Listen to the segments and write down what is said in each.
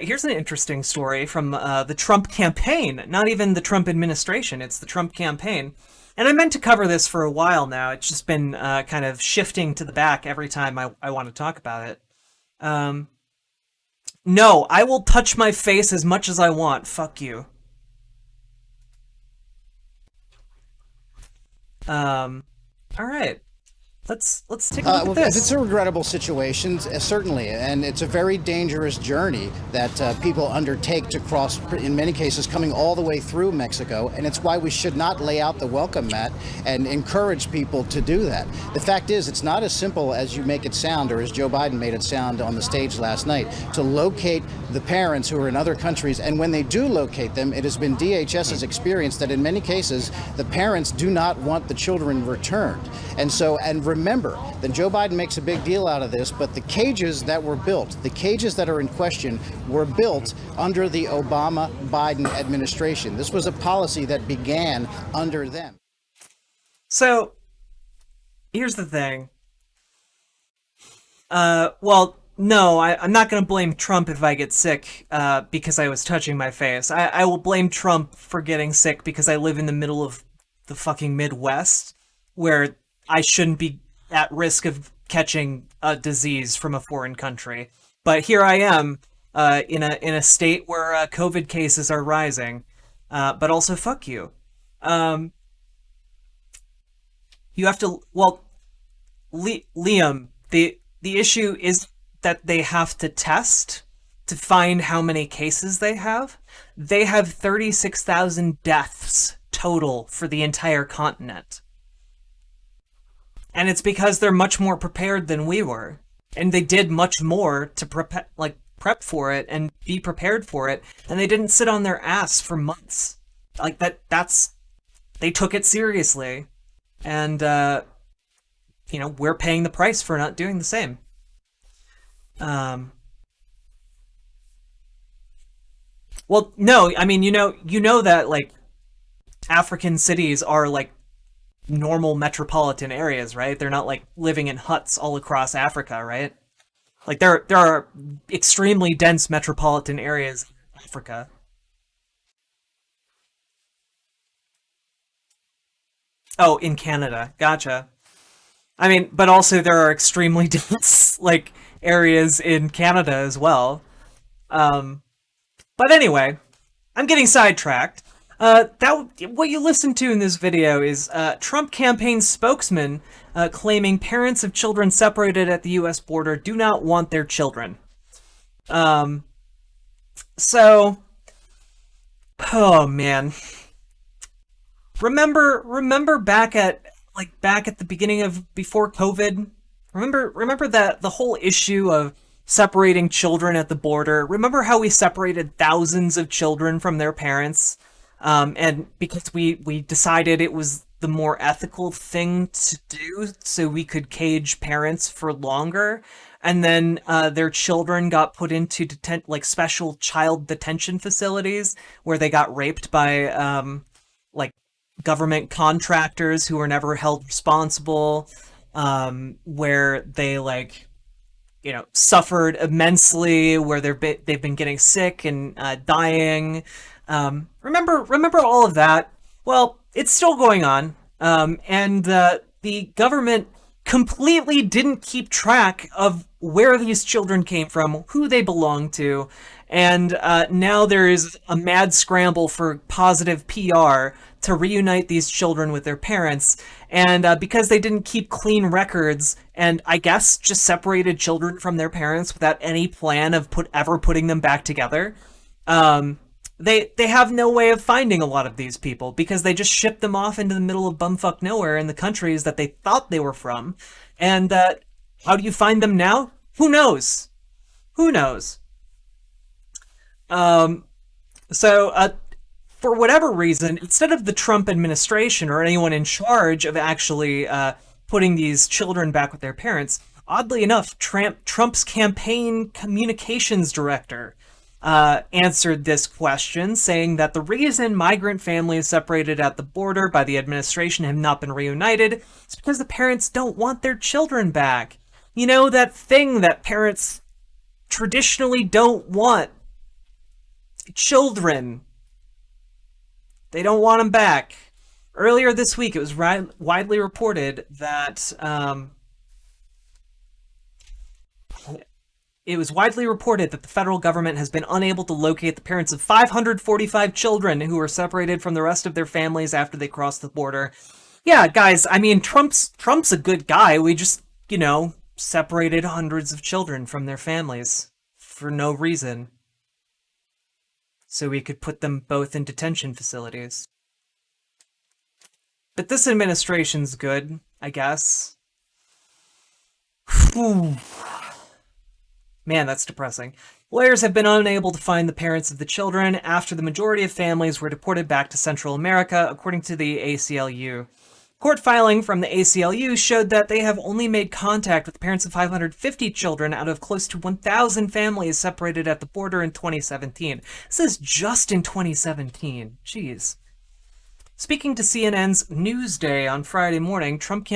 here's an interesting story from the Trump campaign. Not even the Trump administration, it's the Trump campaign. And I meant to cover this for a while now. It's just been kind of shifting to the back every time I want to talk about it. Um, no, I will touch my face as much as I want. Fuck you. All right. Let's take a look at Well, it's this. a regrettable situation, certainly, and it's a very dangerous journey that people undertake to cross, in many cases, coming all the way through Mexico, and it's why we should not lay out the welcome mat and encourage people to do that. The fact is, it's not as simple as you make it sound, or as Joe Biden made it sound on the stage last night, to locate the parents who are in other countries, and when they do locate them, it has been DHS's experience that in many cases, the parents do not want the children returned. And remember that Joe Biden makes a big deal out of this, but the cages that were built, the cages that are in question, were built under the Obama-Biden administration. This was a policy that began under them. So, here's the thing. Well, no, I'm not going to blame Trump if I get sick because I was touching my face. I will blame Trump for getting sick because I live in the middle of the fucking Midwest, where I shouldn't be at risk of catching a disease from a foreign country. But here I am in a state where COVID cases are rising. But also, fuck you. Um, you have to. Well, Liam, the issue is that they have to test to find how many cases they have. They have 36,000 deaths total for the entire continent. And it's because they're much more prepared than we were. And they did much more to prep for it and be prepared for it. And they didn't sit on their ass for months. They took it seriously. And, we're paying the price for not doing the same. Um, well, no, I mean, you know that, like, African cities are, like, normal metropolitan areas, right? They're not like living in huts all across Africa, right? Like there are extremely dense metropolitan areas in Africa. Oh, in Canada. Gotcha. I mean, but also there are extremely dense like areas in Canada as well. Um, but anyway, I'm getting sidetracked. What you listened to in this video is Trump campaign spokesman claiming parents of children separated at the U.S. border do not want their children. Um, so, oh man, remember back at the beginning of before COVID. Remember that the whole issue of separating children at the border. Remember how we separated thousands of children from their parents? And because we decided it was the more ethical thing to do, so we could cage parents for longer, and then their children got put into like special child detention facilities where they got raped by like government contractors who were never held responsible, where they like suffered immensely, where they've been getting sick and dying. Remember all of that? Well, it's still going on, and the government completely didn't keep track of where these children came from, who they belonged to, and now there is a mad scramble for positive PR to reunite these children with their parents, and because they didn't keep clean records, and I guess just separated children from their parents without any plan of ever putting them back together. Um, they have no way of finding a lot of these people because they just shipped them off into the middle of bumfuck nowhere in the countries that they thought they were from. And how do you find them now? Who knows? Who knows? Um, so, for whatever reason, instead of the Trump administration or anyone in charge of actually putting these children back with their parents, oddly enough, Trump's campaign communications director answered this question, saying that the reason migrant families separated at the border by the administration have not been reunited is because the parents don't want their children back. You know, that thing that parents traditionally don't want Children. They don't want them back. Earlier this week, it was widely reported that the federal government has been unable to locate the parents of 545 children who were separated from the rest of their families after they crossed the border. Yeah, guys, I mean, Trump's a good guy. We just, separated hundreds of children from their families for no reason. So we could put them both in detention facilities. But this administration's good, I guess. Whew. Man, that's depressing. Lawyers have been unable to find the parents of the children after the majority of families were deported back to Central America, according to the ACLU. Court filing from the ACLU showed that they have only made contact with the parents of 550 children out of close to 1,000 families separated at the border in 2017. This is just in 2017. Jeez. Speaking to CNN's Newsday on Friday morning, Trump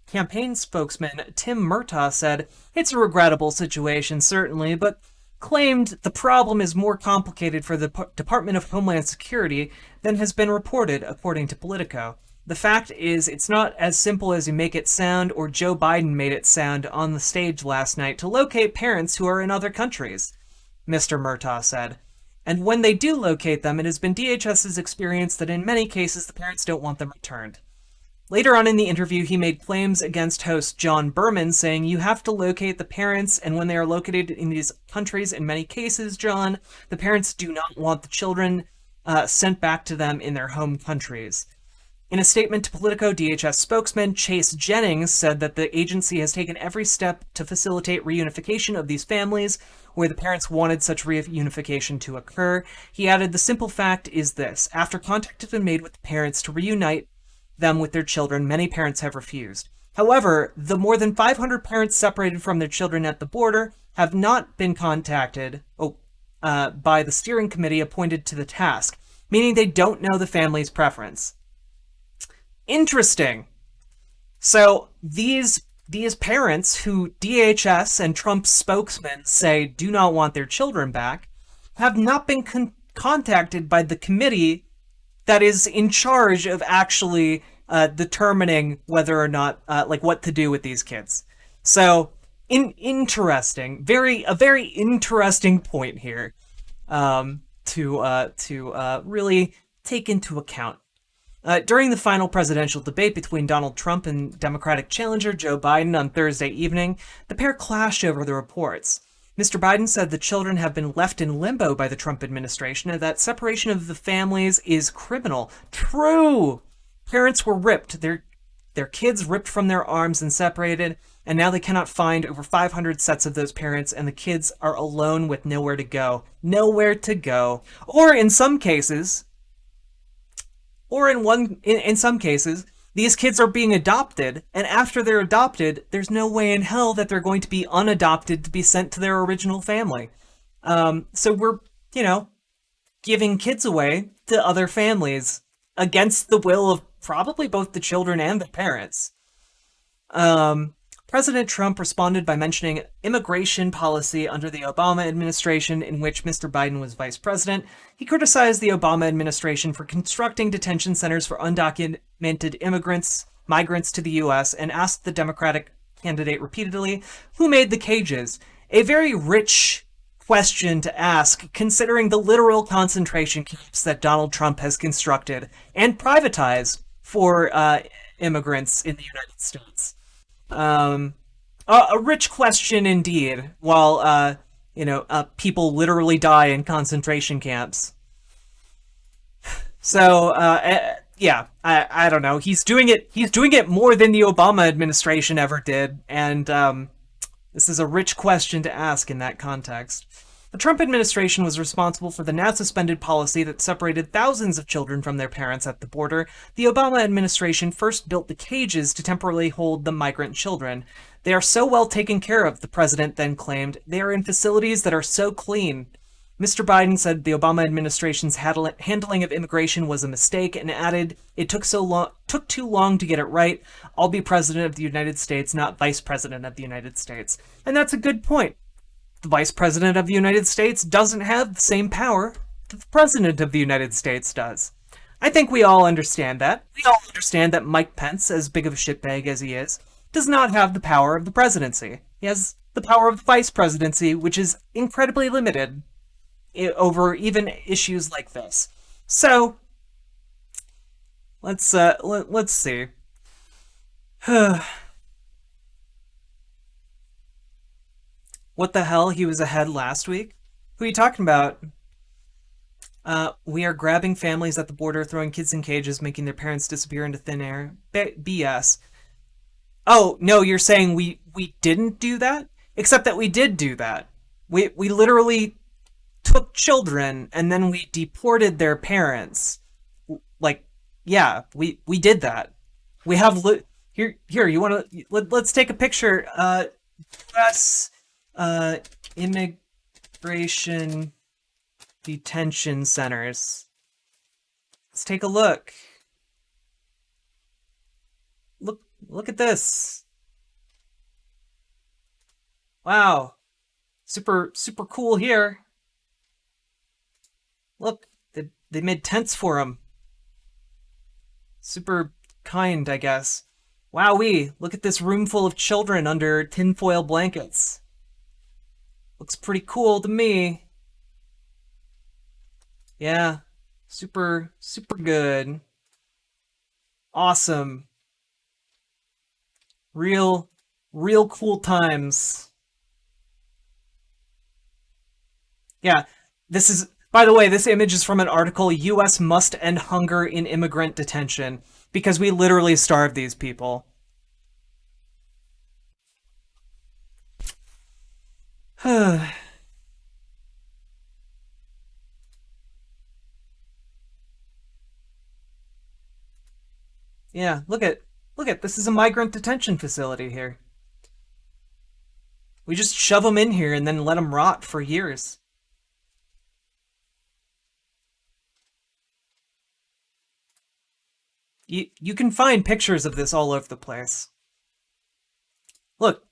campaign spokesman Tim Murtaugh said, "It's a regrettable situation, certainly, but claimed the problem is more complicated for the Department of Homeland Security than has been reported, according to Politico. The fact is, it's not as simple as you make it sound or Joe Biden made it sound on the stage last night to locate parents who are in other countries," Mr. Murtaugh said. And when they do locate them, it has been DHS's experience that in many cases the parents don't want them returned. Later on in the interview, he made claims against host John Berman, saying, "You have to locate the parents, and when they are located in these countries, in many cases, John, the parents do not want the children sent back to them in their home countries." In a statement to Politico, DHS spokesman Chase Jennings said that the agency has taken every step to facilitate reunification of these families where the parents wanted such reunification to occur. He added, "The simple fact is this. After contact has been made with the parents to reunite them with their children, many parents have refused. However, the more than 500 parents separated from their children at the border have not been contacted by the steering committee appointed to the task, meaning they don't know the family's preference." Interesting. So these parents who DHS and Trump's spokesman say do not want their children back have not been contacted by the committee that is in charge of actually determining whether or not, what to do with these kids. So, interesting, a very interesting point here to really take into account. During the final presidential debate between Donald Trump and Democratic challenger Joe Biden on Thursday evening, the pair clashed over the reports. Mr. Biden said the children have been left in limbo by the Trump administration and that separation of the families is criminal. True! Parents were ripped, their kids ripped from their arms and separated, and now they cannot find over 500 sets of those parents, and the kids are alone with nowhere to go. Nowhere to go. Or in some cases, in some cases, these kids are being adopted, and after they're adopted, there's no way in hell that they're going to be unadopted to be sent to their original family. So we're, giving kids away to other families against the will of probably both the children and the parents. President Trump responded by mentioning immigration policy under the Obama administration, in which Mr. Biden was vice president. He criticized the Obama administration for constructing detention centers for undocumented migrants to the U.S., and asked the Democratic candidate repeatedly, who made the cages? A very rich question to ask, considering the literal concentration camps that Donald Trump has constructed and privatized for immigrants in the United States. A rich question indeed, while, people literally die in concentration camps. So, I don't know. He's doing it more than the Obama administration ever did, and, this is a rich question to ask in that context. The Trump administration was responsible for the now-suspended policy that separated thousands of children from their parents at the border. The Obama administration first built the cages to temporarily hold the migrant children. They are so well taken care of, the president then claimed. They are in facilities that are so clean. Mr. Biden said the Obama administration's handling of immigration was a mistake and added, "It took too long to get it right. I'll be president of the United States, not vice president of the United States." And that's a good point. The Vice President of the United States doesn't have the same power that the President of the United States does. I think we all understand that. We all understand that Mike Pence, as big of a shitbag as he is, does not have the power of the presidency. He has the power of the vice presidency, which is incredibly limited over even issues like this. So let's see. What the hell? He was ahead last week? Who are you talking about? We are grabbing families at the border, throwing kids in cages, making their parents disappear into thin air. BS. Oh, no, you're saying we didn't do that? Except that we did do that. We literally took children and then we deported their parents. Like, yeah, we did that. We have here. You want to let's take a picture. U.S. Immigration detention centers. Let's take a look. Look at this. Wow. Super cool here. Look, they made tents for him. Super kind, I guess. Wowee, look at this room full of children under tinfoil blankets. Looks pretty cool to me. Yeah, super good. Awesome. Real cool times. Yeah, by the way, this image is from an article, U.S. Must End Hunger in Immigrant Detention, because we literally starve these people. Yeah, look at this is a migrant detention facility here. We just shove them in here and then let them rot for years. You can find pictures of this all over the place. Look,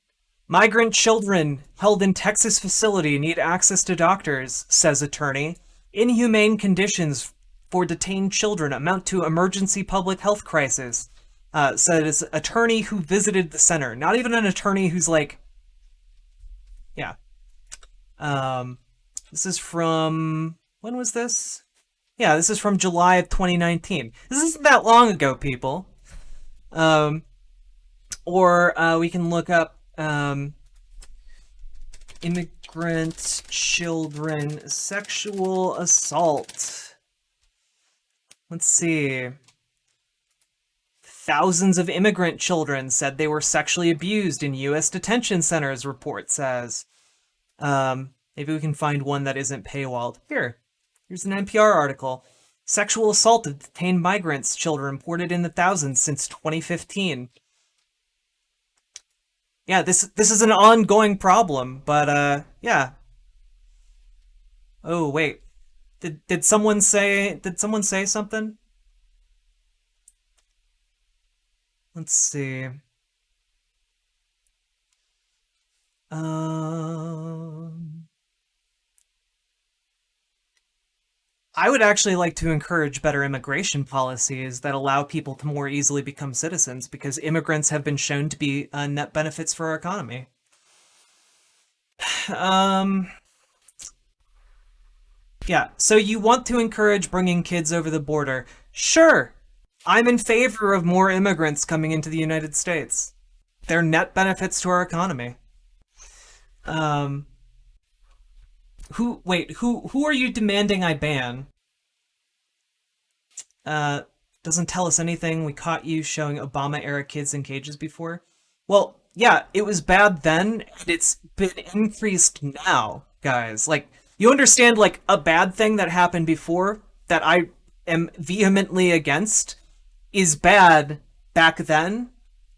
migrant children held in Texas facility need access to doctors, says attorney. Inhumane conditions for detained children amount to emergency public health crisis, says attorney who visited the center. Not even an attorney who's like, yeah. This is from, when was this? Yeah, this is from July of 2019. This isn't that long ago, people. Or we can look up immigrant children sexual assault. Let's see. Thousands of immigrant children said they were sexually abused in U.S. detention centers, report says. Maybe we can find one that isn't paywalled. Here's an NPR article. Sexual assault of detained migrants children reported in the thousands since 2015. Yeah, this is an ongoing problem, but yeah. Oh, wait. Did someone say something? Let's see. I would actually like to encourage better immigration policies that allow people to more easily become citizens, because immigrants have been shown to be net benefits for our economy. Yeah, so you want to encourage bringing kids over the border. Sure, I'm in favor of more immigrants coming into the United States. They're net benefits to our economy. Um, who are you demanding I ban? Uh, doesn't tell us anything. We caught you showing Obama-era kids in cages before. Well, yeah, it was bad then, and it's been increased now, guys. Like, you understand, like, a bad thing that happened before that I am vehemently against is bad back then,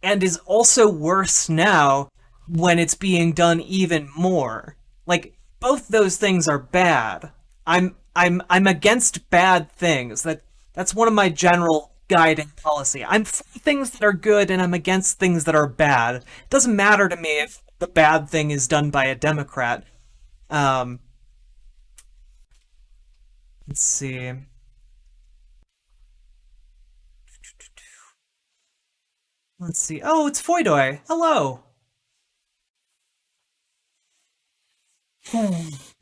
and is also worse now when it's being done even more. Like, both those things are bad. I'm against bad things. That's one of my general guiding policy. I'm for things that are good and I'm against things that are bad. It doesn't matter to me if the bad thing is done by a Democrat. Let's see. Let's see. Oh, it's Foidoy. Hello.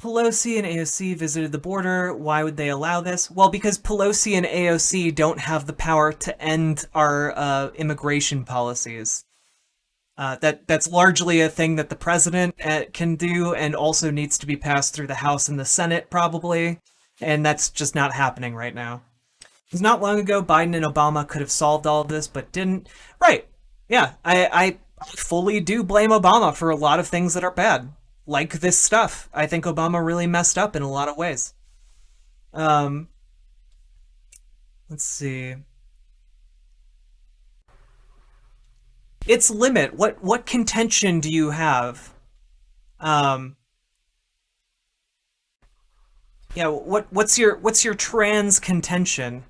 Pelosi and AOC visited the border. Why would they allow this? Well, because Pelosi and AOC don't have the power to end our immigration policies. That's largely a thing that the president can do, and also needs to be passed through the House and the Senate, probably. And that's just not happening right now. Because not long ago, Biden and Obama could have solved all of this, but didn't. Right. Yeah, I fully do blame Obama for a lot of things that are bad. Like this stuff. I think Obama really messed up in a lot of ways. Um, let's see. Its limit. What contention do you have? Um, yeah, what's your trans contention?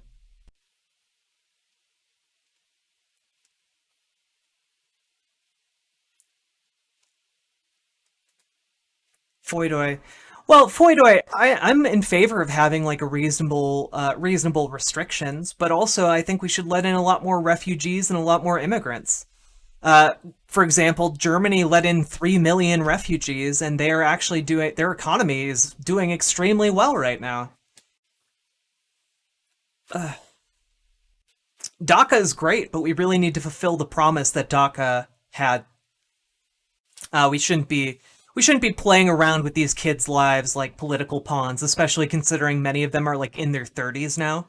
Foidoy. Well, Foidoy, I'm in favor of having like a reasonable restrictions, but also I think we should let in a lot more refugees and a lot more immigrants. Uh, for example, Germany let in 3 million refugees, and they are actually doing their economy is doing extremely well right now. DACA is great, but we really need to fulfill the promise that DACA had. We shouldn't be playing around with these kids' lives like political pawns, especially considering many of them are like in their 30s now.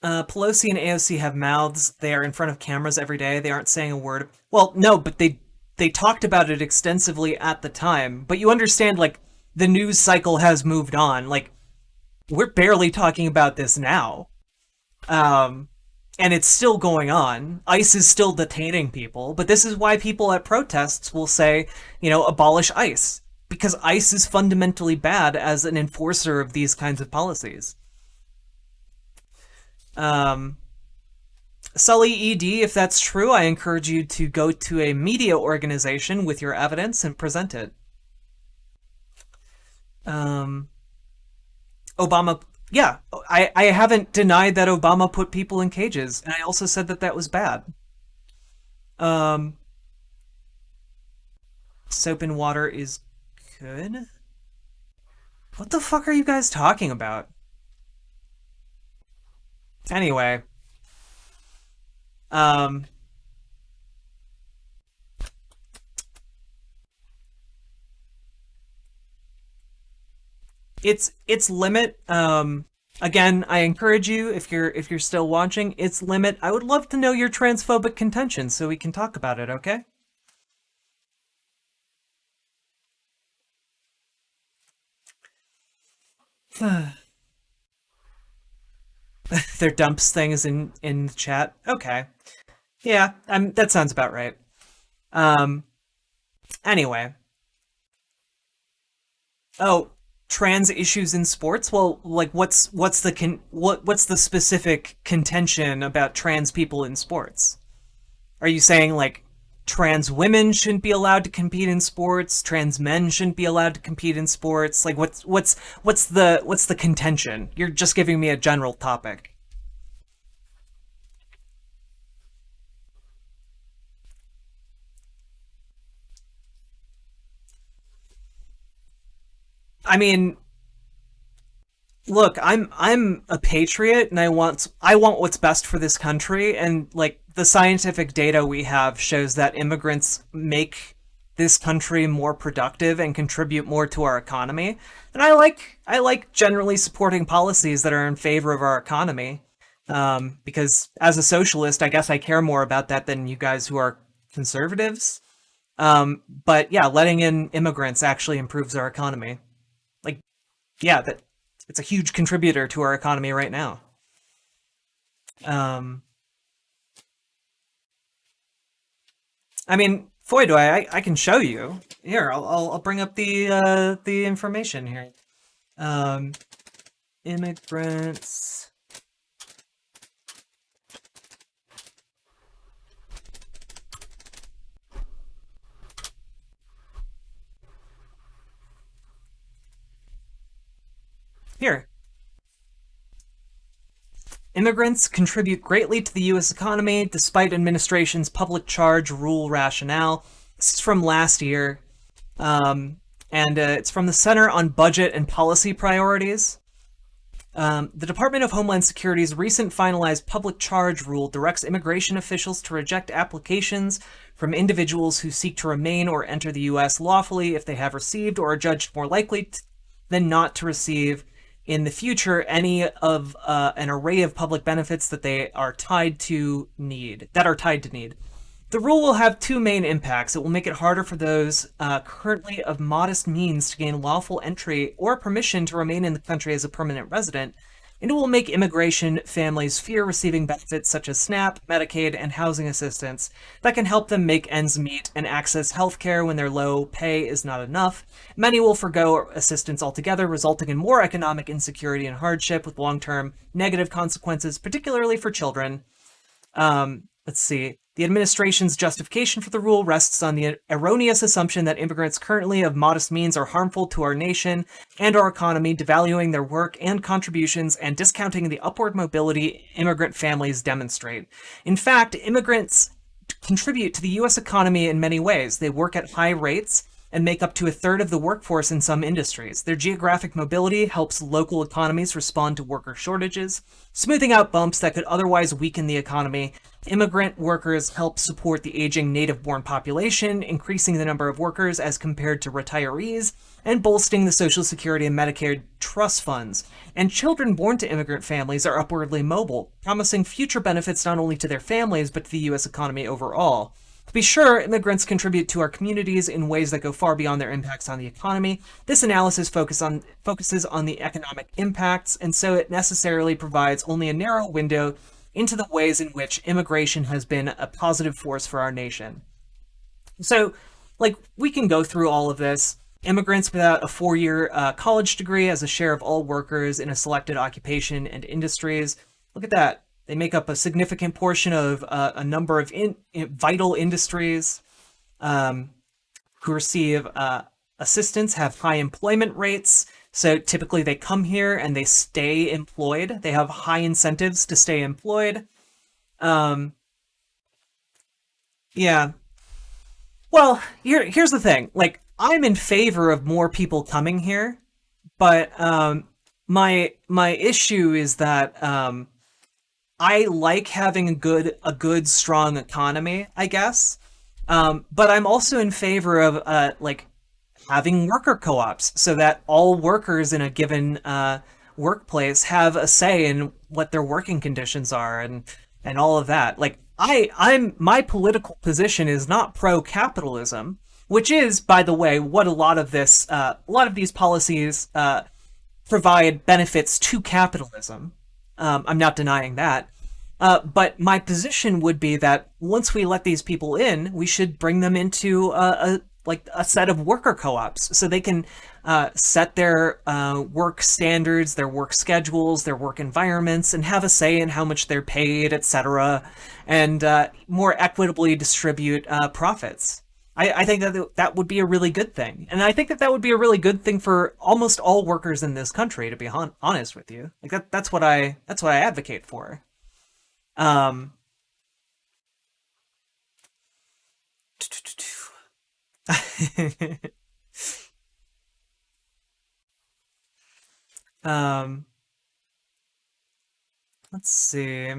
Pelosi and AOC have mouths. They are in front of cameras every day. They aren't saying a word. Well, no, but they talked about it extensively at the time. But you understand, like, the news cycle has moved on. Like, we're barely talking about this now. Um, and it's still going on. ICE is still detaining people, but this is why people at protests will say, abolish ICE. Because ICE is fundamentally bad as an enforcer of these kinds of policies. Um, Sully ED, if that's true, I encourage you to go to a media organization with your evidence and present it. Um, Obama, yeah, I haven't denied that Obama put people in cages, and I also said that that was bad. Um, Soap and water is good. What the fuck are you guys talking about? Anyway, um, its limit. Again, I encourage you if you're still watching, its limit. I would love to know your transphobic contention so we can talk about it. Okay? Their dumps thing is in the chat. Okay. Yeah, that sounds about right. Um. Anyway. Oh, trans issues in sports. Well, like, what's the specific contention about trans people in sports? Are you saying like trans women shouldn't be allowed to compete in sports? Trans men shouldn't be allowed to compete in sports? Like, what's the contention? You're just giving me a general topic. I mean, look, I'm a patriot, and I want what's best for this country, and like the scientific data we have shows that immigrants make this country more productive and contribute more to our economy. And I like generally supporting policies that are in favor of our economy. Because as a socialist, I guess I care more about that than you guys who are conservatives. But yeah, letting in immigrants actually improves our economy. Like, yeah, that it's a huge contributor to our economy right now. Um, I mean, Foidoy, I can show you. Here, I'll bring up the information here. Um, Immigrants. Here. Immigrants contribute greatly to the U.S. economy despite administration's public charge rule rationale. This is from last year, and it's from the Center on Budget and Policy Priorities. The Department of Homeland Security's recent finalized public charge rule directs immigration officials to reject applications from individuals who seek to remain or enter the U.S. lawfully if they have received or are judged more likely than not to receive in the future any of an array of public benefits that they are tied to need. The rule will have two main impacts. It will make it harder for those currently of modest means to gain lawful entry or permission to remain in the country as a permanent resident, and it will make immigration families fear receiving benefits such as SNAP, Medicaid, and housing assistance that can help them make ends meet and access health care when their low pay is not enough. Many will forgo assistance altogether, resulting in more economic insecurity and hardship with long-term negative consequences, particularly for children. Let's see. The administration's justification for the rule rests on the erroneous assumption that immigrants currently of modest means are harmful to our nation and our economy, devaluing their work and contributions and discounting the upward mobility immigrant families demonstrate. In fact, immigrants contribute to the U.S. economy in many ways. They work at high rates and make up to a third of the workforce in some industries. Their geographic mobility helps local economies respond to worker shortages, smoothing out bumps that could otherwise weaken the economy. Immigrant workers help support the aging native-born population, increasing the number of workers as compared to retirees, and bolstering the Social Security and Medicare trust funds. And children born to immigrant families are upwardly mobile, promising future benefits not only to their families, but to the U.S. economy overall. To be sure, immigrants contribute to our communities in ways that go far beyond their impacts on the economy. This analysis focuses on the economic impacts, and so it necessarily provides only a narrow window into the ways in which immigration has been a positive force for our nation. So, we can go through all of this. Immigrants without a 4-year college degree as a share of all workers in a selected occupation and industries. Look at that. They make up a significant portion of a number of vital industries who receive assistance, have high employment rates. So typically they come here and they stay employed. They have high incentives to stay employed. Yeah. Well, here's the thing. I'm in favor of more people coming here, but my issue is that I like having a good, strong economy, I guess. But I'm also in favor of having worker co-ops so that all workers in a given workplace have a say in what their working conditions are and all of that. My political position is not pro-capitalism, which is, by the way, what a lot of these policies provide benefits to capitalism. I'm not denying that. But my position would be that once we let these people in, we should bring them into a set of worker co-ops so they can set their work standards, their work schedules, their work environments, and have a say in how much they're paid, etc., and more equitably distribute profits. I think that would be a really good thing. And I think that would be a really good thing for almost all workers in this country, to be honest with you. That's what I advocate for. Um, um, let's see.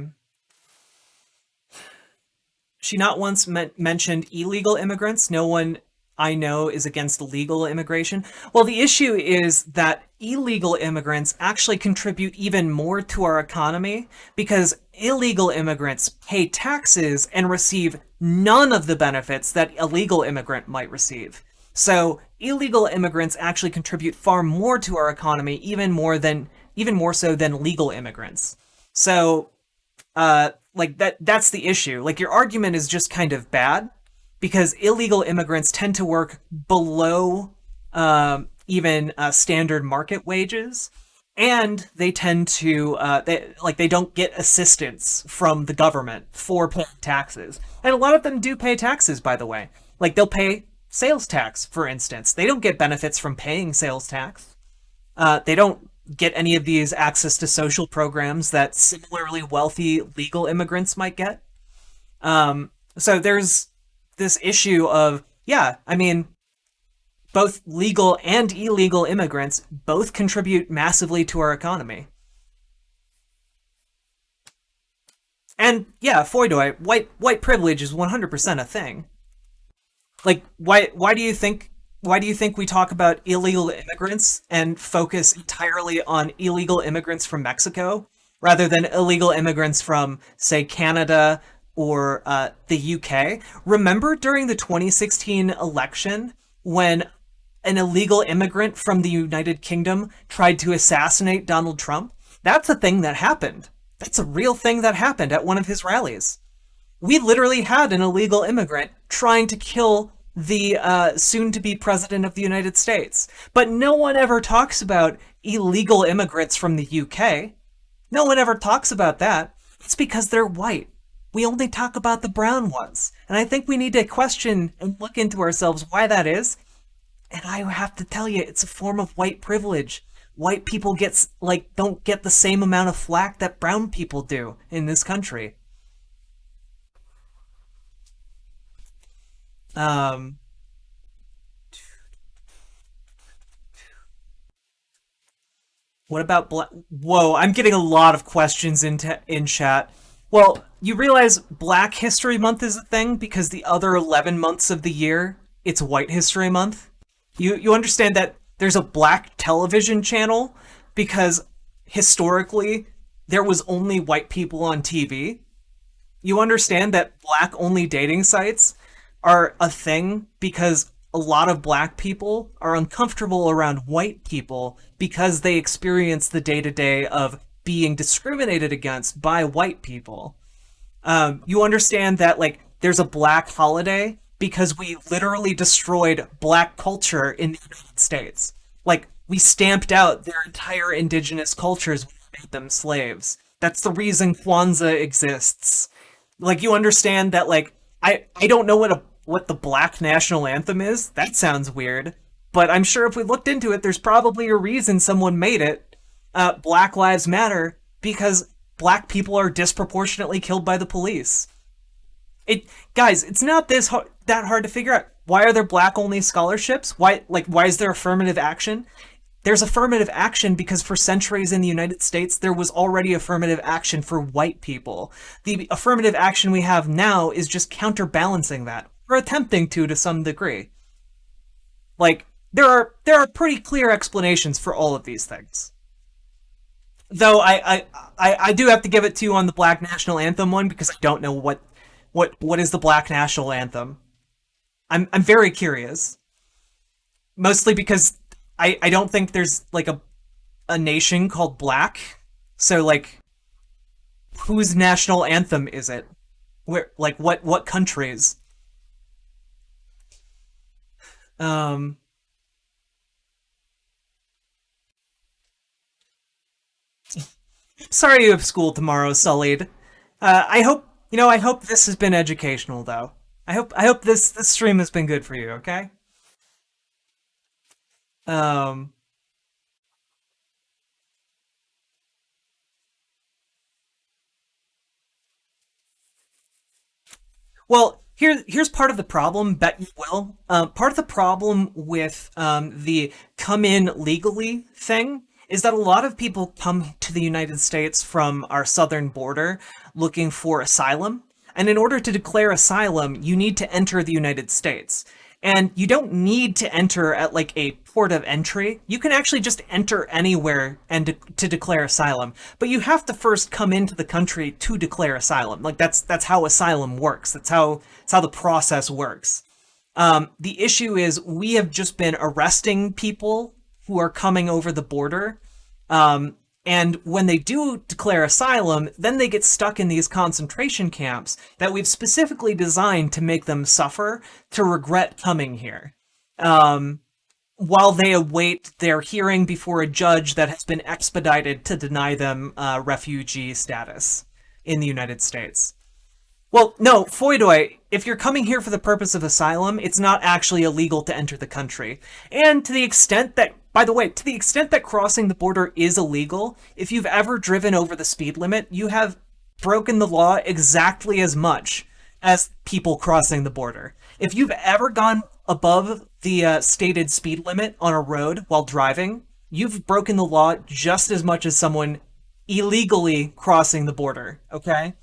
She not once mentioned illegal immigrants. No one I know is against legal immigration. Well, the issue is that illegal immigrants actually contribute even more to our economy because illegal immigrants pay taxes and receive none of the benefits that a legal immigrant might receive. So illegal immigrants actually contribute far more to our economy, even more so than legal immigrants. So that's the issue. Your argument is just kind of bad because illegal immigrants tend to work below even standard market wages, and they tend to they don't get assistance from the government for paying taxes. And a lot of them do pay taxes, by the way. They'll pay sales tax, for instance. They don't get benefits from paying sales tax. They don't get any of these access to social programs that similarly wealthy legal immigrants might get. So there's this issue of, yeah, I mean, both legal and illegal immigrants both contribute massively to our economy. And yeah, Foidoy, white privilege is 100% a thing. Like, why do you think we talk about illegal immigrants and focus entirely on illegal immigrants from Mexico rather than illegal immigrants from, say, Canada or the UK? Remember during the 2016 election when an illegal immigrant from the United Kingdom tried to assassinate Donald Trump? That's a thing that happened. That's a real thing that happened at one of his rallies. We literally had an illegal immigrant trying to kill the soon-to-be president of the United States. But no one ever talks about illegal immigrants from the UK. No one ever talks about that. It's because they're white. We only talk about the brown ones. And I think we need to question and look into ourselves why that is. And I have to tell you, it's a form of white privilege. White people don't get the same amount of flack that brown people do in this country. Um, what about black? Whoa, I'm getting a lot of questions in chat. Well, you realize Black History Month is a thing because the other 11 months of the year, it's White History Month. You understand that there's a black television channel because historically there was only white people on TV. You understand that black only dating sites are a thing because a lot of black people are uncomfortable around white people because they experience the day-to-day of being discriminated against by white people. You understand that, like, there's a black holiday because we literally destroyed black culture in the United States. Like, we stamped out their entire indigenous cultures when we made them slaves. That's the reason Kwanzaa exists. Like, you understand that, like, I don't know what the black national anthem is. That sounds weird. But I'm sure if we looked into it, there's probably a reason someone made it. Black Lives Matter, because black people are disproportionately killed by the police. Guys, it's not that hard to figure out. Why are there black only scholarships? Why is there affirmative action? There's affirmative action because for centuries in the United States, there was already affirmative action for white people. The affirmative action we have now is just counterbalancing that, or attempting to some degree. Like, there are pretty clear explanations for all of these things. Though I do have to give it to you on the Black National Anthem one because I don't know what is the Black National Anthem. I'm very curious. Mostly because I don't think there's like a nation called Black. So like whose national anthem is it? Where like what countries? Um Sorry you have school tomorrow, Sullied. I hope this has been educational though. I hope this stream has been good for you, okay? Um Well, here's part of the problem, bet you will. Part of the problem with the come in legally thing is that a lot of people come to the United States from our southern border looking for asylum. And in order to declare asylum, you need to enter the United States. And you don't need to enter at like a port of entry. You can actually just enter anywhere and to declare asylum. But you have to first come into the country to declare asylum. Like that's how asylum works. That's how the process works. The issue is we have just been arresting people who are coming over the border. And when they do declare asylum, then they get stuck in these concentration camps that we've specifically designed to make them suffer, to regret coming here. While they await their hearing before a judge that has been expedited to deny them refugee status in the United States. Well, no, Foidoy, if you're coming here for the purpose of asylum, it's not actually illegal to enter the country. And to the extent that By the way, to the extent that crossing the border is illegal, if you've ever driven over the speed limit, you have broken the law exactly as much as people crossing the border. If you've ever gone above the stated speed limit on a road while driving, you've broken the law just as much as someone illegally crossing the border, okay?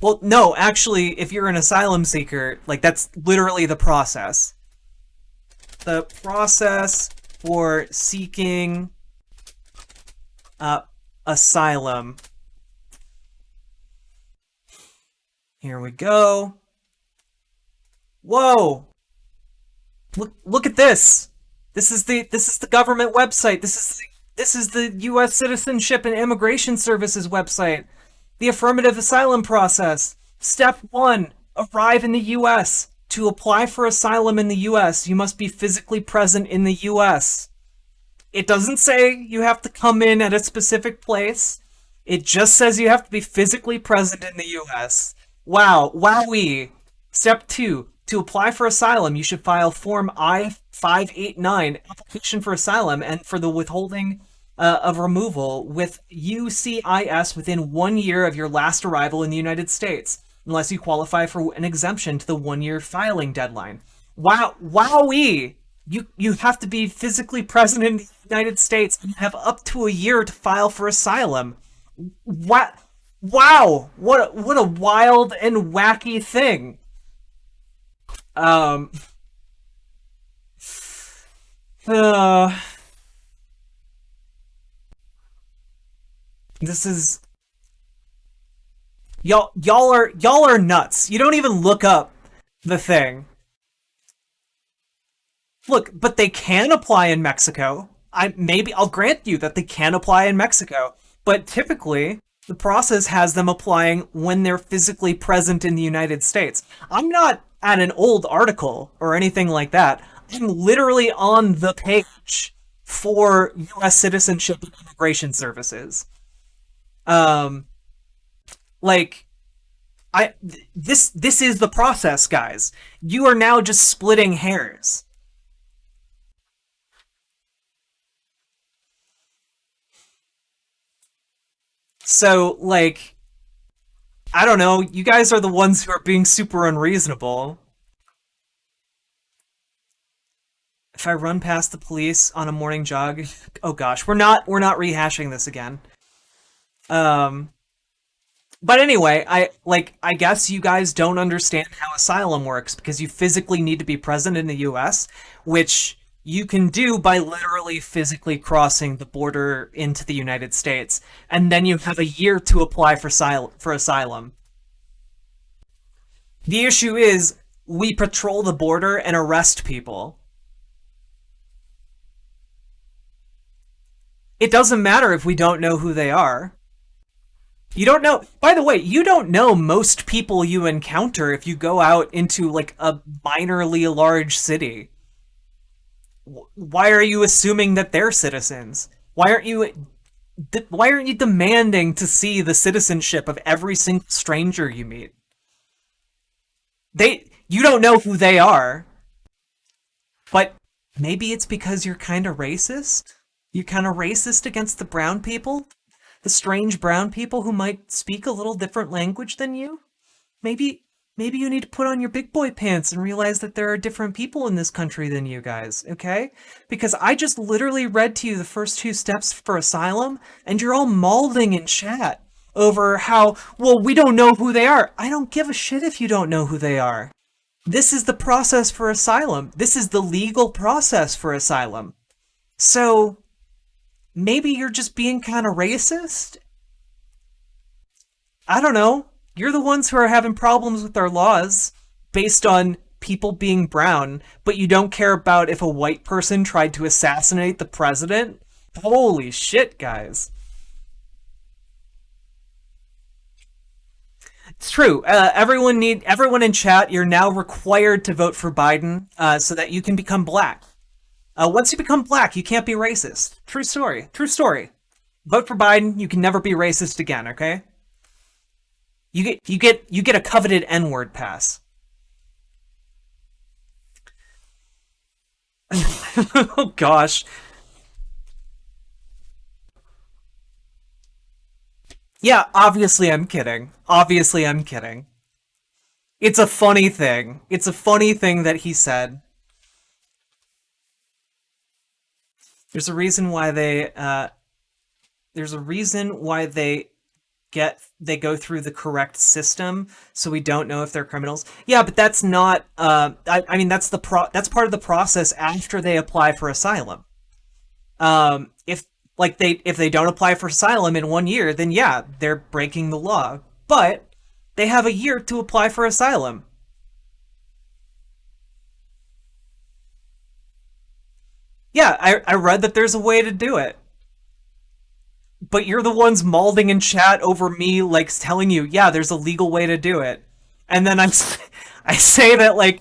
Well, no, actually, if you're an asylum seeker, like that's literally the process. The process for seeking uh, asylum. Here we go. Whoa! Look at this. This is the government website. This is the U.S. Citizenship and Immigration Services website. The affirmative asylum process. Step 1. Arrive in the U.S. To apply for asylum in the U.S., you must be physically present in the U.S. It doesn't say you have to come in at a specific place. It just says you have to be physically present in the U.S. Wow, wowee. Step 2. To apply for asylum, you should file Form I-589, application for asylum and for the withholding of removal with UCIS within 1 year of your last arrival in the United States, unless you qualify for an exemption to the 1 year filing deadline. Wow, wowee! You have to be physically present in the United States and have up to a year to file for asylum. What? Wow! What a wild and wacky thing. Um. Uh, this is y'all are nuts. You don't even look up the thing. Look, but they can apply in Mexico. I'll grant you that they can apply in Mexico, but typically the process has them applying when they're physically present in the United States. I'm not at an old article or anything like that. I'm literally on the page for U.S. Citizenship and Immigration Services. Um, like, this is the process, guys. You are now just splitting hairs. So, like, I don't know, you guys are the ones who are being super unreasonable. If I run past the police on a morning jog, oh gosh, we're not rehashing this again. Um, but anyway, I guess you guys don't understand how asylum works because you physically need to be present in the US, which you can do by literally physically crossing the border into the United States, and then you have a year to apply for asylum. The issue is we patrol the border and arrest people. It doesn't matter if we don't know who they are. You don't know. By the way, you don't know most people you encounter if you go out into like a minorly large city. Why are you assuming that they're citizens? Why aren't you demanding to see the citizenship of every single stranger you meet? You don't know who they are, but maybe it's because you're kind of racist. You're kind of racist against the brown people, the strange brown people who might speak a little different language than you. Maybe you need to put on your big boy pants and realize that there are different people in this country than you guys, okay? Because I just literally read to you the first two steps for asylum, and you're all mauling in chat over how, well, we don't know who they are. I don't give a shit if you don't know who they are. This is the process for asylum. This is the legal process for asylum. So, maybe you're just being kind of racist? I don't know. You're the ones who are having problems with our laws based on people being brown, but you don't care about if a white person tried to assassinate the president? Holy shit, guys. It's true. Everyone in chat, you're now required to vote for Biden so that you can become black. Once you become black, you can't be racist. True story. True story. Vote for Biden, you can never be racist again, okay? You get a coveted N-word pass. Oh gosh. Yeah, obviously I'm kidding. Obviously I'm kidding. It's a funny thing. It's a funny thing that he said. There's a reason why they go through the correct system, so we don't know if they're criminals. Yeah, but that's not. I mean, that's part of the process after they apply for asylum. If if they don't apply for asylum in 1 year, then yeah, they're breaking the law. But they have a year to apply for asylum. Yeah, I read that there's a way to do it. But you're the ones malding in chat over me, like telling you, yeah, there's a legal way to do it. And then I say that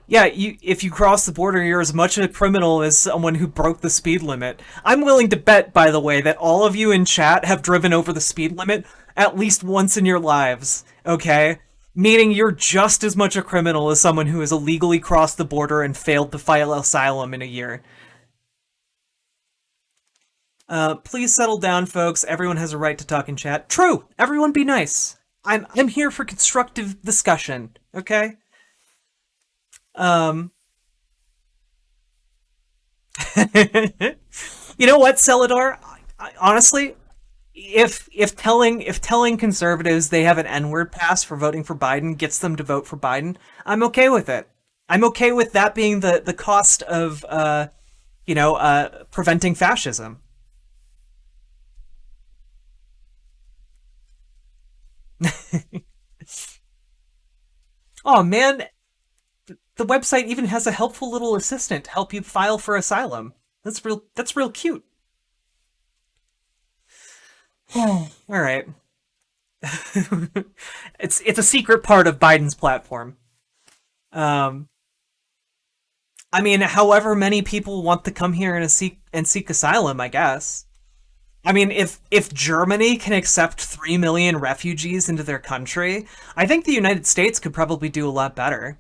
yeah, if you cross the border, you're as much a criminal as someone who broke the speed limit. I'm willing to bet, by the way, that all of you in chat have driven over the speed limit at least once in your lives. Okay, meaning you're just as much a criminal as someone who has illegally crossed the border and failed to file asylum in a year. Please settle down, folks. Everyone has a right to talk in chat. True. Everyone be nice. I'm here for constructive discussion. Okay. Um. You know what, Celador? Honestly, if telling conservatives they have an N-word pass for voting for Biden gets them to vote for Biden, I'm okay with it. I'm okay with that being the cost of preventing fascism. Oh man, the website even has a helpful little assistant to help you file for asylum. That's real cute. All right. It's a secret part of Biden's platform. Um I mean, however many people want to come here and seek asylum, I guess. I mean, if Germany can accept 3 million refugees into their country, I think the United States could probably do a lot better.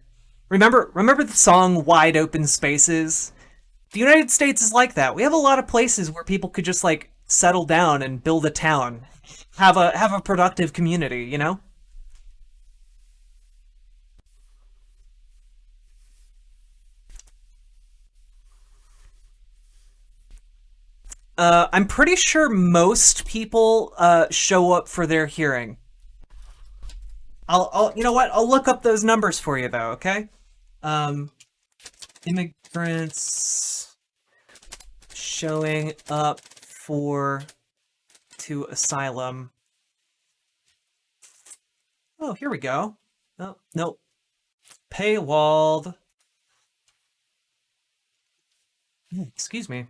Remember the song Wide Open Spaces? The United States is like that. We have a lot of places where people could just settle down and build a town, have a productive community, you know? I'm pretty sure most people show up for their hearing. You know what? I'll look up those numbers for you though. Okay. Um, Immigrants showing up for to asylum. Oh, here we go. Oh, nope. Paywalled. Excuse me.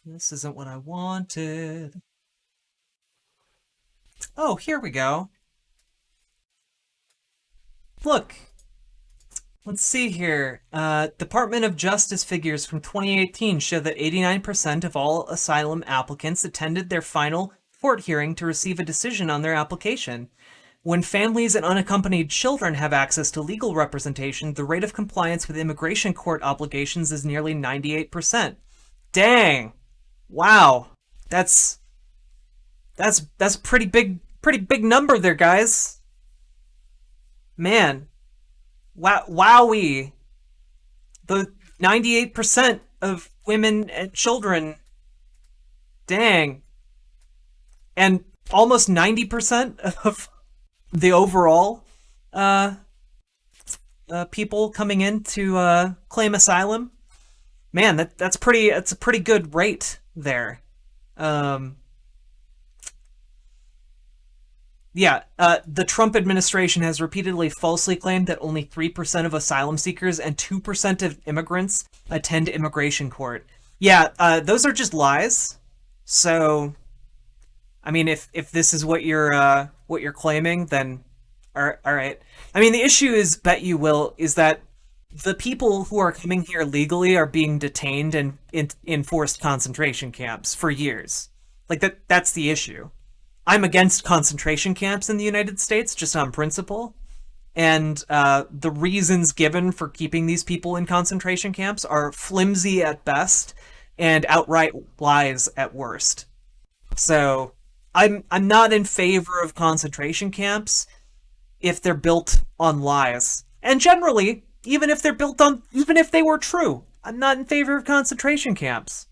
This isn't what I wanted. Oh, here we go. Look, let's see here. Department of Justice figures from 2018 show that 89% of all asylum applicants attended their final court hearing to receive a decision on their application. When families and unaccompanied children have access to legal representation, the rate of compliance with immigration court obligations is nearly 98%. Dang. Wow. That's that's pretty big number there, guys. Man. Wow, wowie. The 98% of women and children. Dang. And almost 90% of the overall uh, people coming in to claim asylum. Man, that's a pretty good rate there. Um, yeah, the Trump administration has repeatedly falsely claimed that only 3% of asylum seekers and 2% of immigrants attend immigration court. Yeah, those are just lies. So I mean, if this is what you're claiming, then all right. I mean, the issue is, bet you will, is that the people who are coming here legally are being detained and in forced concentration camps for years. Like that's the issue. I'm against concentration camps in the United States just on principle. And the reasons given for keeping these people in concentration camps are flimsy at best and outright lies at worst. So I'm not in favor of concentration camps if they're built on lies. And generally, even if they were true, I'm not in favor of concentration camps.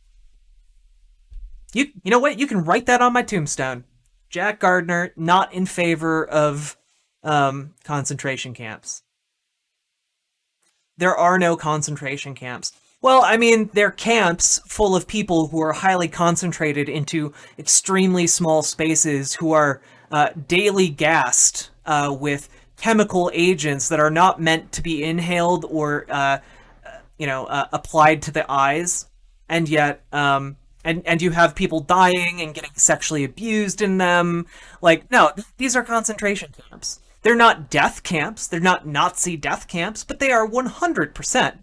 You know what? You can write that on my tombstone. Jack Gardner, not in favor of concentration camps. There are no concentration camps. Well, I mean, they're camps full of people who are highly concentrated into extremely small spaces who are daily gassed with chemical agents that are not meant to be inhaled or, applied to the eyes. And yet, and you have people dying and getting sexually abused in them. Like, no, these are concentration camps. They're not death camps. They're not Nazi death camps, but they are 100%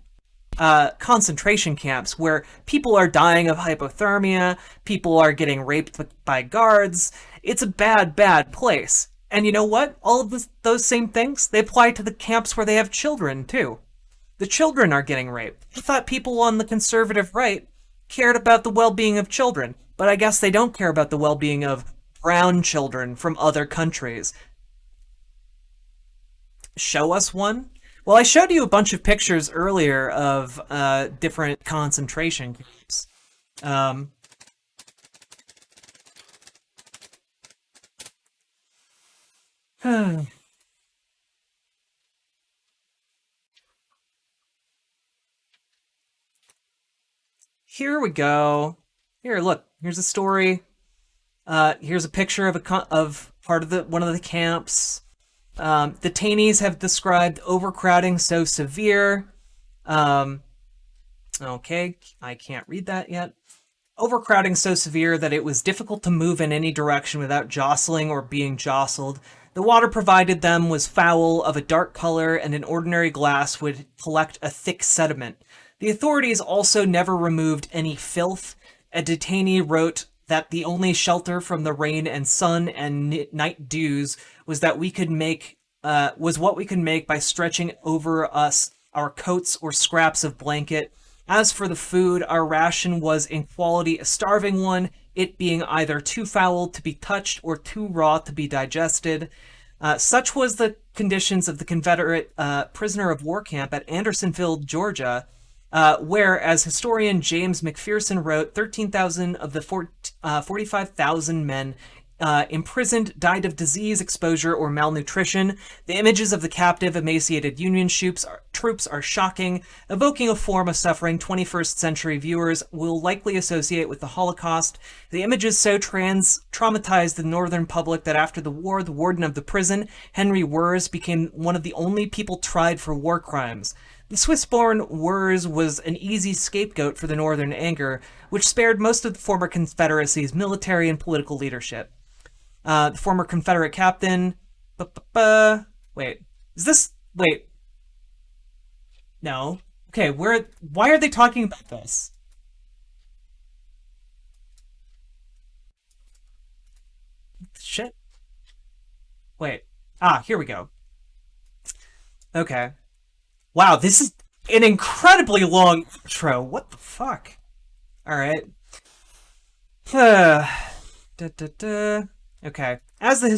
concentration camps where people are dying of hypothermia, people are getting raped by guards. It's a bad, bad place. And you know what? All of those same things, they apply to the camps where they have children, too. The children are getting raped. I thought people on the conservative right cared about the well-being of children, but I guess they don't care about the well-being of brown children from other countries. Show us one? Well, I showed you a bunch of pictures earlier of different concentration camps. Here we go. Here, look. Here's a story. Here's a picture of of part of the one of the camps. Detainees have described overcrowding so severe. Okay, I can't read that yet. Overcrowding so severe that it was difficult to move in any direction without jostling or being jostled. The water provided them was foul, of a dark color, and an ordinary glass would collect a thick sediment. The authorities also never removed any filth. A detainee wrote that the only shelter from the rain and sun and night dews was that we could make was what we could make by stretching over us our coats or scraps of blanket. As for the food, our ration was in quality a starving one, it being either too foul to be touched or too raw to be digested. Such was the conditions of the Confederate prisoner of war camp at Andersonville, Georgia, where, as historian James McPherson wrote, 13,000 of the 45,000 men imprisoned died of disease, exposure, or malnutrition. The images of the captive, emaciated Union troops are shocking, evoking a form of suffering 21st century viewers will likely associate with the Holocaust. The images so traumatized the Northern public that after the war, the warden of the prison, Henry Wurz, became one of the only people tried for war crimes. The Swiss-born Wurz was an easy scapegoat for the Northern anger, which spared most of the former Confederacy's military and political leadership. The former Confederate captain... Wait. Is this... Wait. No. Okay, why are they talking about this? Shit. Wait. Ah, here we go. Okay. Wow, this is an incredibly long intro. What the fuck? Alright. Okay. As the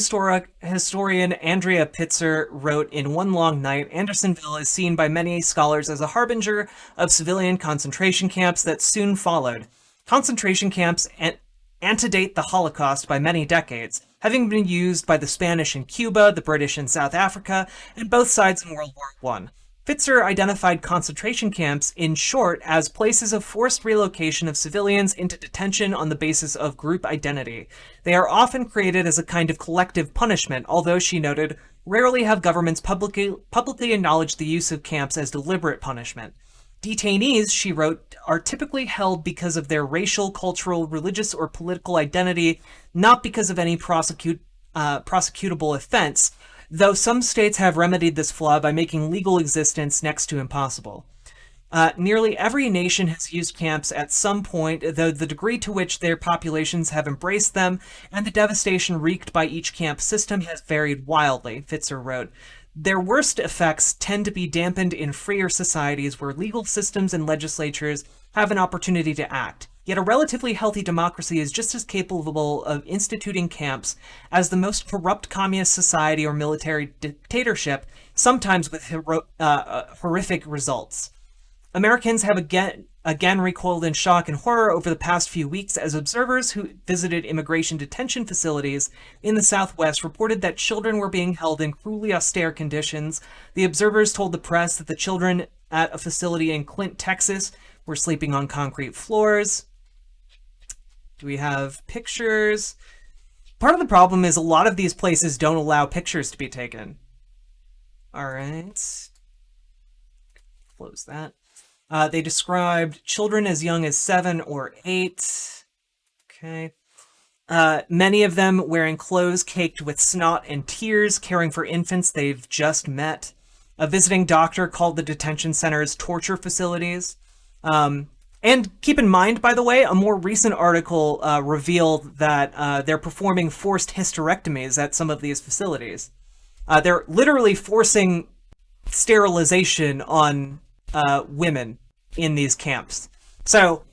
historian Andrea Pitzer wrote in One Long Night, Andersonville is seen by many scholars as a harbinger of civilian concentration camps that soon followed. Concentration camps antedate the Holocaust by many decades, having been used by the Spanish in Cuba, the British in South Africa, and both sides in World War I. Pitzer identified concentration camps, in short, as places of forced relocation of civilians into detention on the basis of group identity. They are often created as a kind of collective punishment, although, she noted, rarely have governments publicly acknowledged the use of camps as deliberate punishment. Detainees, she wrote, are typically held because of their racial, cultural, religious, or political identity, not because of any prosecutable offense, though some states have remedied this flaw by making legal existence next to impossible. Nearly every nation has used camps at some point, though the degree to which their populations have embraced them and the devastation wreaked by each camp system has varied wildly, Fitzer wrote. Their worst effects tend to be dampened in freer societies where legal systems and legislatures have an opportunity to act. Yet a relatively healthy democracy is just as capable of instituting camps as the most corrupt communist society or military dictatorship, sometimes with horrific results. Americans have again recoiled in shock and horror over the past few weeks as observers who visited immigration detention facilities in the Southwest reported that children were being held in cruelly austere conditions. The observers told the press that the children at a facility in Clint, Texas, were sleeping on concrete floors. Do we have pictures? Part of the problem is a lot of these places don't allow pictures to be taken. All right. Close that. They described children as young as 7 or 8. Okay. Many of them wearing clothes caked with snot and tears, caring for infants they've just met. A visiting doctor called the detention centers torture facilities. And keep in mind, by the way, a more recent article revealed that they're performing forced hysterectomies at some of these facilities. They're literally forcing sterilization on women in these camps. So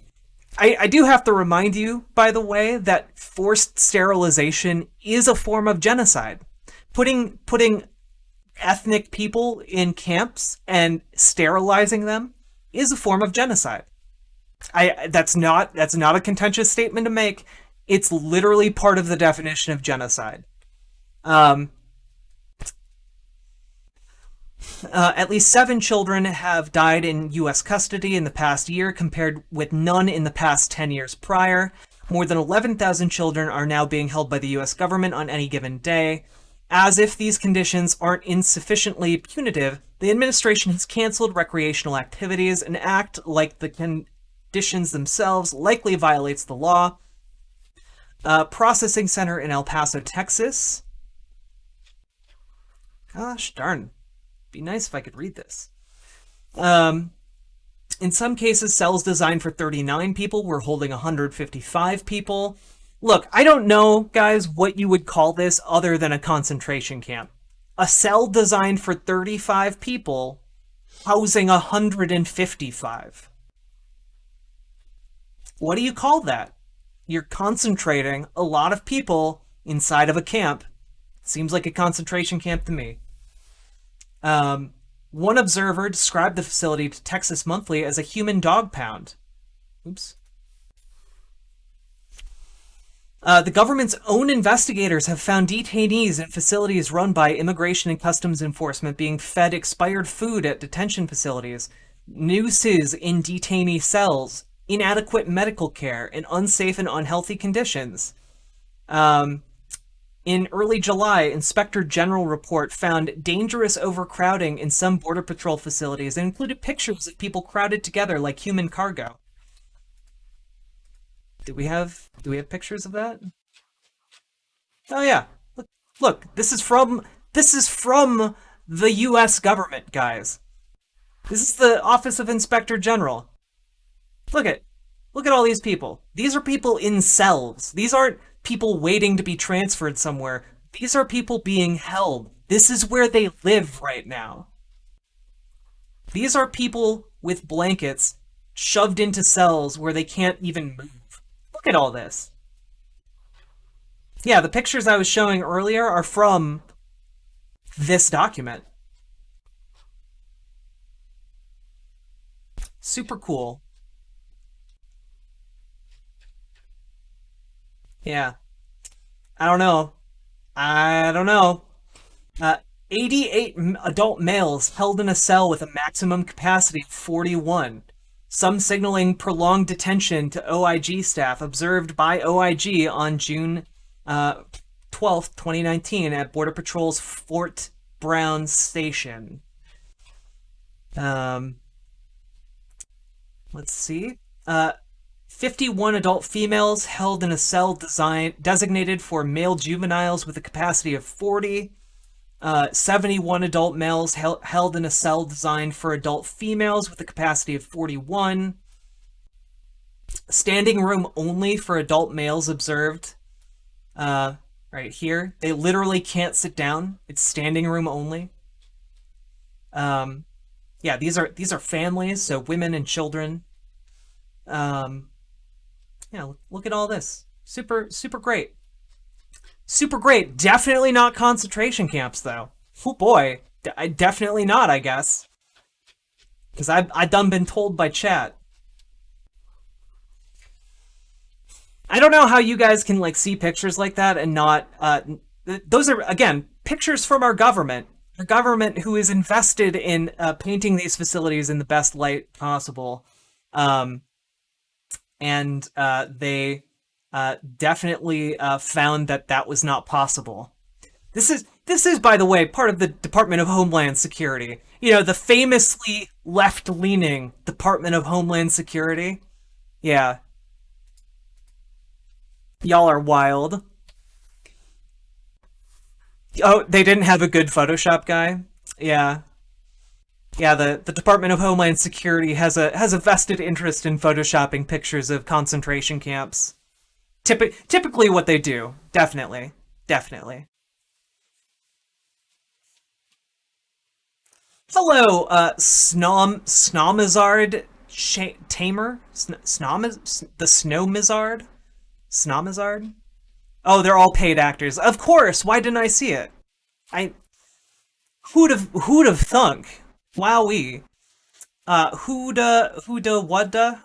I do have to remind you, by the way, that forced sterilization is a form of genocide. Putting ethnic people in camps and sterilizing them is a form of genocide. That's not a contentious statement to make. It's literally part of the definition of genocide. At least 7 children have died in U.S. custody in the past year, compared with none in the past 10 years prior. More than 11,000 children are now being held by the U.S. government on any given day. As if these conditions aren't insufficiently punitive, the administration has canceled recreational activities, an act, like the conditions themselves, likely violates the law. Processing center in El Paso, Texas. Gosh darn. Be nice if I could read this. In some cases, cells designed for 39 people were holding 155 people. Look, I don't know, guys, what you would call this other than a concentration camp. A cell designed for 35 people housing 155. What do you call that? You're concentrating a lot of people inside of a camp. Seems like a concentration camp to me. One observer described the facility to Texas Monthly as a human dog pound. Oops. The government's own investigators have found detainees in facilities run by Immigration and Customs Enforcement being fed expired food at detention facilities, nooses in detainee cells, inadequate medical care, and unsafe and unhealthy conditions. In early July, Inspector General report found dangerous overcrowding in some Border Patrol facilities and included pictures of people crowded together like human cargo. Do we have pictures of that? Oh yeah. Look, this is from the US government, guys. This is the Office of Inspector General. Look at all these people. These are people in cells. These aren't people waiting to be transferred somewhere. These are people being held. This is where they live right now. These are people with blankets shoved into cells where they can't even move. Look at all this. Yeah, the pictures I was showing earlier are from this document. Super cool. Yeah. I don't know. 88 adult males held in a cell with a maximum capacity of 41. Some signaling prolonged detention to OIG staff observed by OIG on June 12th, 2019 at Border Patrol's Fort Brown Station. Let's see. 51 adult females held in a cell designated for male juveniles with a capacity of 40. 71 adult males held in a cell designed for adult females with a capacity of 41. Standing room only for adult males observed. Right here. They literally can't sit down. It's standing room only. Yeah, these are families, so women and children. Um, yeah, look at all this. Super great. Super great. Definitely not concentration camps, though. Oh boy, definitely not, I guess. Because I done been told by chat. I don't know how you guys can like see pictures like that and not. Those are again pictures from our government. The government who is invested in painting these facilities in the best light possible, and they definitely found that that was not possible. This is, by the way, part of the Department of Homeland Security. You know, the famously left-leaning Department of Homeland Security. Yeah, y'all are wild. Oh, they didn't have a good Photoshop guy. Yeah, yeah. The Department of Homeland Security has a vested interest in photoshopping pictures of concentration camps. Typically, what they do. Definitely. Hello, Snomazard Tamer? The Snowmizard? Snomazard? Oh, they're all paid actors. Of course, why didn't I see it? I who'd have thunk? Wowee. Who'da wudda?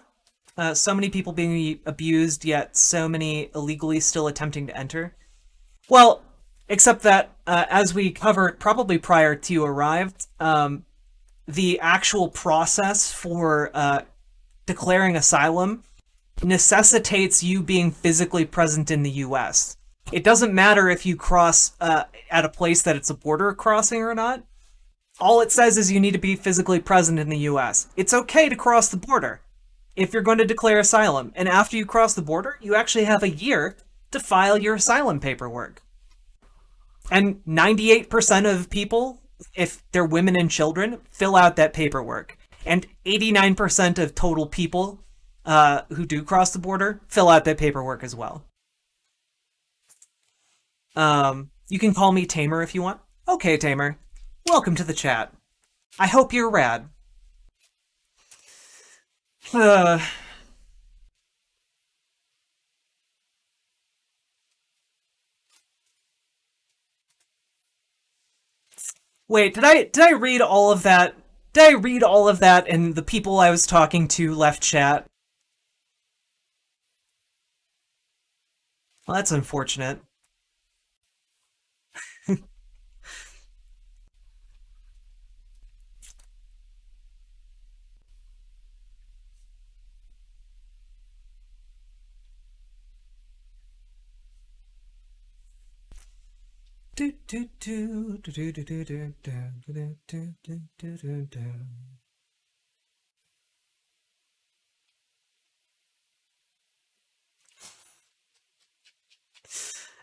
So many people being abused, yet so many illegally still attempting to enter. Well, except that, as we covered probably prior to you arrived, the actual process for declaring asylum necessitates you being physically present in the US. It doesn't matter if you cross at a place that it's a border crossing or not. All it says is you need to be physically present in the US. It's okay to cross the border if you're going to declare asylum. And after you cross the border, you actually have a year to file your asylum paperwork. And 98% of people, if they're women and children, fill out that paperwork. And 89% of total people who do cross the border fill out that paperwork as well. You can call me Tamer if you want. Okay, Tamer. Welcome to the chat. I hope you're rad. Uh, Wait, did I read all of that? Did I read all of that and the people I was talking to left chat? Well, that's unfortunate.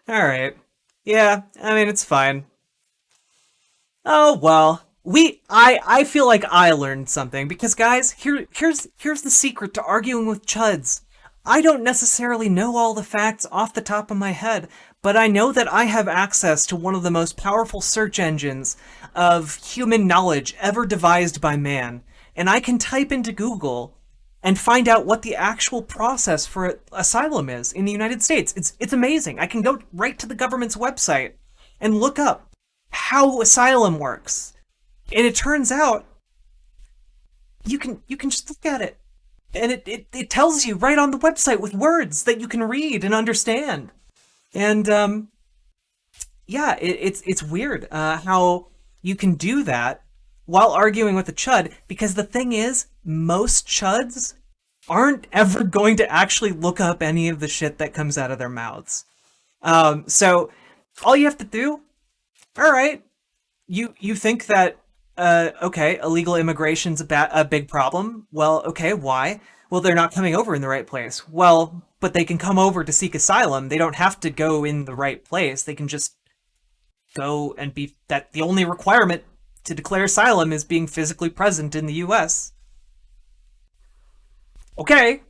All right. Yeah, I mean it's fine. Oh well. I feel like I learned something because guys, here's the secret to arguing with chuds. I don't necessarily know all the facts off the top of my head, but I know that I have access to one of the most powerful search engines of human knowledge ever devised by man, and I can type into Google and find out what the actual process for asylum is in the United States. It's amazing. I can go right to the government's website and look up how asylum works. And it turns out you can just look at it. And it tells you right on the website with words that you can read and understand. And yeah, it's weird how you can do that while arguing with a chud, because the thing is, most chuds aren't ever going to actually look up any of the shit that comes out of their mouths. So all you have to do, all right, you think that okay, illegal immigration's a big problem. Well, okay, why? Well, they're not coming over in the right place. Well, but they can come over to seek asylum. They don't have to go in the right place. They can just go and be that the only requirement to declare asylum is being physically present in the US. Okay.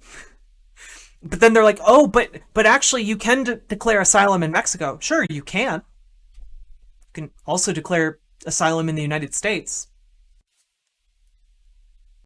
But then they're like, "Oh, but actually you can declare asylum in Mexico." Sure, you can. You can also declare asylum in the United States.